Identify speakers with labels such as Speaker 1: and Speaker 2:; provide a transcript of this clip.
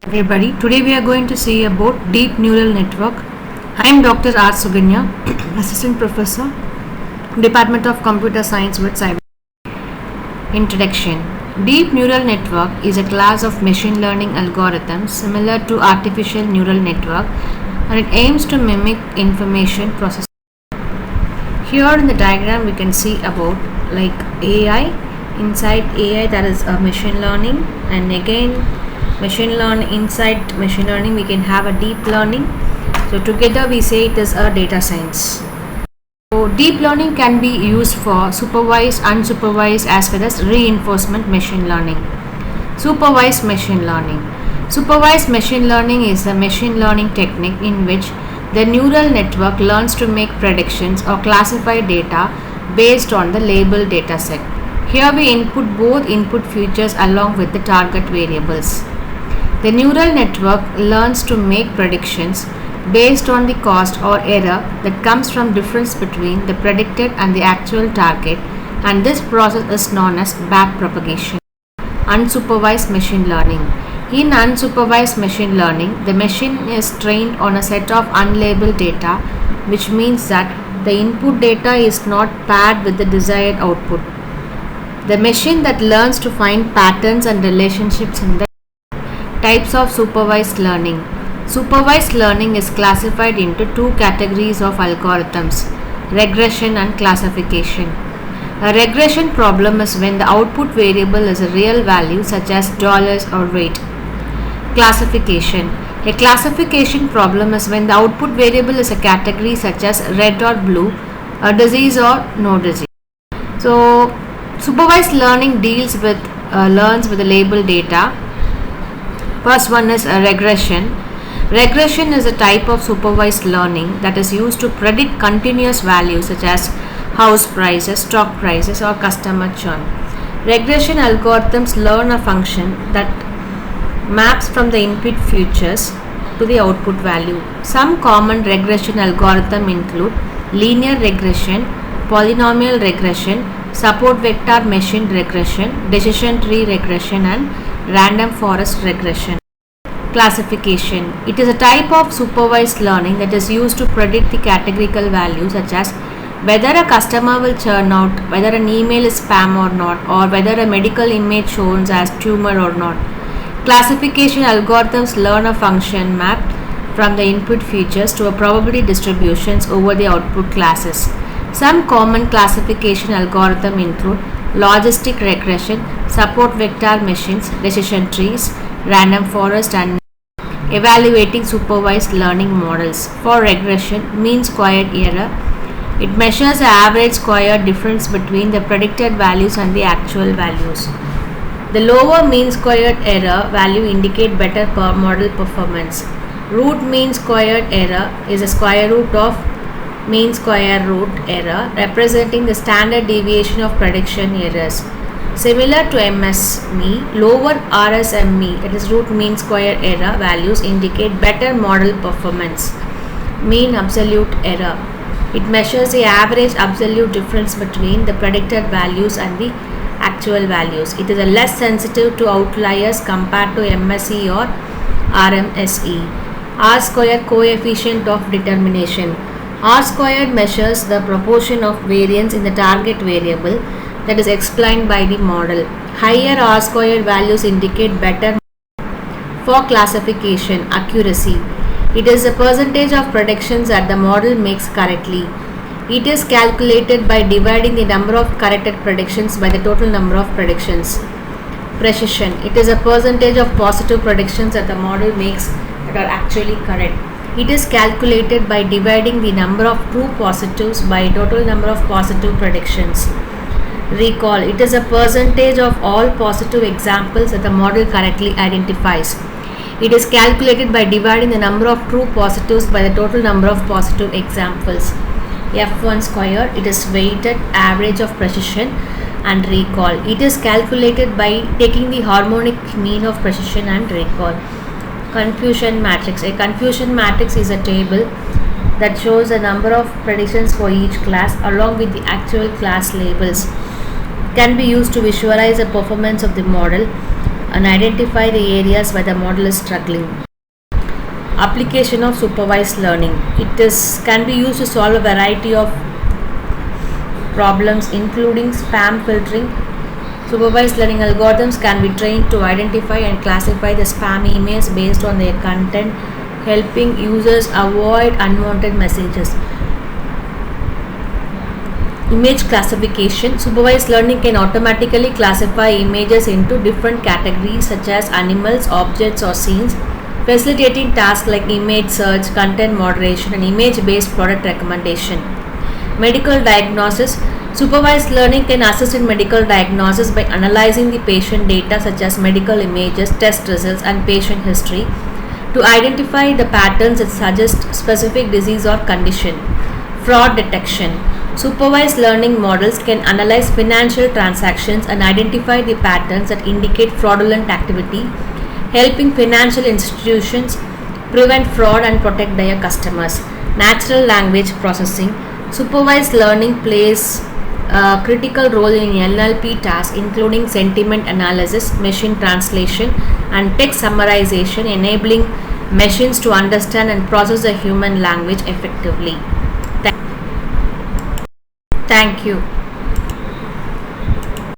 Speaker 1: Everybody, today we are going to see about deep neural network. I am Dr.R.Suganya, Assistant Professor, Department of Computer Science with Cyber. Introduction. Deep neural network is a class of machine learning algorithms similar to artificial neural network, and it aims to mimic information processing. Here in the diagram we can see about like AI. Inside AI there is a machine learning, and again machine learning, inside machine learning we can have a deep learning. So together we say it is a data science. So deep learning can be used for supervised, unsupervised as well as reinforcement machine learning. Supervised machine learning. Supervised machine learning is a machine learning technique in which the neural network learns to make predictions or classify data based on the labeled dataset. Here we input both input features along with the target variables. The neural network learns to make predictions based on the cost or error that comes from difference between the predicted and the actual target, and this process is known as backpropagation. Unsupervised machine learning. In unsupervised machine learning, the machine is trained on a set of unlabeled data, which means that the input data is not paired with the desired output. The machine that learns to find patterns and relationships in the types of supervised learning. Supervised learning is classified into two categories of algorithms: regression and classification. A regression problem is when the output variable is a real value such as dollars or weight. Classification. A classification problem is when the output variable is a category such as red or blue, a disease or no disease. So supervised learning learns with the labeled data. First one is a regression. Regression is a type of supervised learning that is used to predict continuous values such as house prices, stock prices, or customer churn. Regression algorithms learn a function that maps from the input features to the output value. Some common regression algorithms include linear regression, polynomial regression, support vector machine regression, decision tree regression, and random forest regression. Classification. It is a type of supervised learning that is used to predict the categorical values such as whether a customer will churn out, whether an email is spam or not, or whether a medical image shows as tumor or not. Classification algorithms learn a function mapped from the input features to a probability distributions over the output classes. Some common classification algorithms include logistic regression, support vector machines, decision trees, random forest, and evaluating supervised learning models. For regression, mean squared error. It measures the average square difference between the predicted values and the actual values. The lower mean squared error value indicate better model performance. Root mean squared error is a square root of mean square root error, representing the standard deviation of prediction errors. Similar to MSME, lower RSME, that is root mean square error values indicate better model performance. Mean absolute error. It measures the average absolute difference between the predicted values and the actual values. It is less sensitive to outliers compared to MSE or RMSE. R square coefficient of determination. R squared measures the proportion of variance in the target variable that is explained by the model. Higher R squared values indicate better. For classification, accuracy. It is the percentage of predictions that the model makes correctly. It is calculated by dividing the number of corrected predictions by the total number of predictions. Precision. It is a percentage of positive predictions that the model makes that are actually correct. It is calculated by dividing the number of true positives by total number of positive predictions. Recall. It is a percentage of all positive examples that the model correctly identifies. It is calculated by dividing the number of true positives by the total number of positive examples. F1 square. It is weighted average of precision and recall. It is calculated by taking the harmonic mean of precision and recall. Confusion matrix. A confusion matrix is a table that shows the number of predictions for each class along with the actual class labels. Can be used to visualize the performance of the model. and identify the areas where the model is struggling. Application of supervised learning. Can be used to solve a variety of problems including spam filtering. Supervised learning algorithms can be trained to identify and classify the spam emails based on their content, helping users avoid unwanted messages. Image classification. Supervised learning can automatically classify images into different categories such as animals, objects, or scenes, facilitating tasks like image search, content moderation, and image-based product recommendation. Medical diagnosis. Supervised learning can assist in medical diagnosis by analyzing the patient data such as medical images, test results, and patient history to identify the patterns that suggest specific disease or condition. Fraud detection. Supervised learning models can analyze financial transactions and identify the patterns that indicate fraudulent activity, helping financial institutions prevent fraud and protect their customers. Natural language processing. Supervised learning plays a critical role in NLP tasks including sentiment analysis, machine translation, and text summarization, enabling machines to understand and process the human language effectively. Thank you.